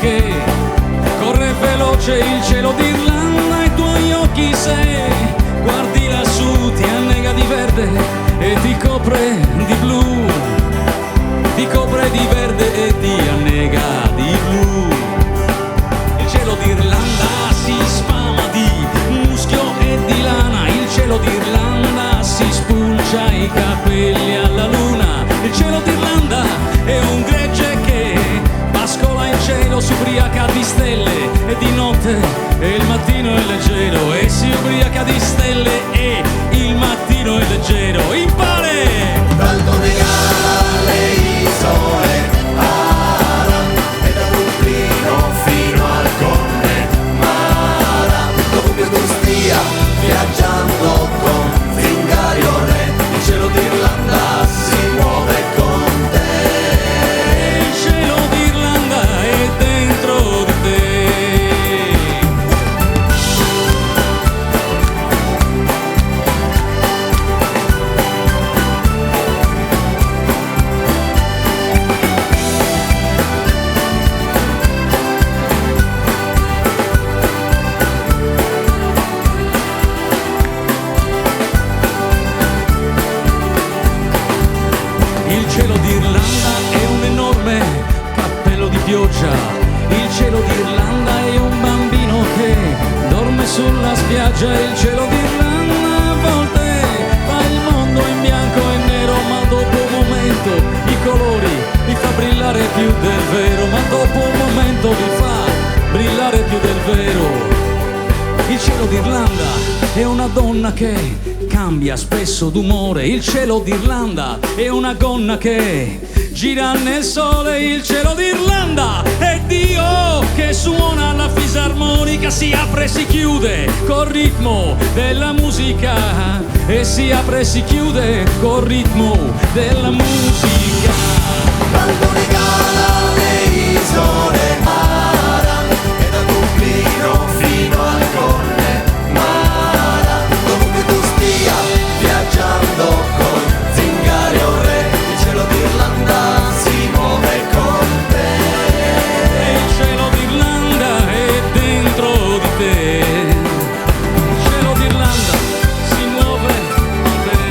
che corre veloce il cielo d'Irlanda, i tuoi occhi se guardi lassù ti annega di verde e ti copre di blu, ti copre di verde e ti annega di blu. Il cielo d'Irlanda si sfama di muschio e di lana, il cielo d'Irlanda si spulcia i capelli alla luna. Il cielo d'Irlanda è un gregge che pascola in cielo, si ubriaca di stelle e di notte e il mattino è leggero, e si ubriaca di stelle e il mattino è leggero. Impare! Dal Donegale alle isole Aran e da Dublino fino al Connemara, dovunque tu stia viaggiando con Zingario Re, il cielo d'Irlanda si muove con te. Il cielo d'Irlanda è dentro di te. Il cielo d'Irlanda è un enorme cappello di pioggia, il cielo d'Irlanda è un bambino che dorme sulla spiaggia, il cielo d'Irlanda a volte fa il mondo in bianco e nero, ma dopo un momento i colori li fa brillare più del vero, ma dopo un momento li fa brillare più del vero. Il cielo d'Irlanda è una donna che cambia spesso d'umore, il cielo d'Irlanda è una gonna che gira nel sole, il cielo d'Irlanda è Dio che suona la fisarmonica, si apre e si chiude col ritmo della musica, e si apre e si chiude col ritmo della musica. Dal Donegale alle isole Aran e da Dublino fino al Connemara, dovunque tu stia viaggiando con Zingario Re, il cielo d'Irlanda si muove con te. Il cielo d'Irlanda è dentro di te. Il cielo d'Irlanda si muove con te.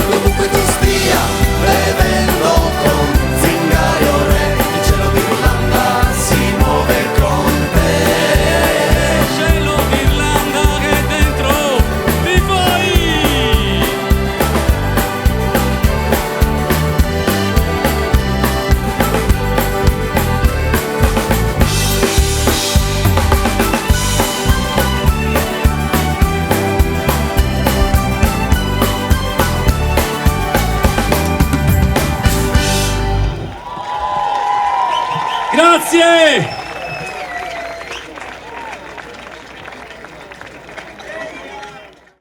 Dovunque tu stia bevendo con Zingario Re, il cielo d'Irlanda si muove con te. Il cielo d'Irlanda è dentro di voi. Grazie!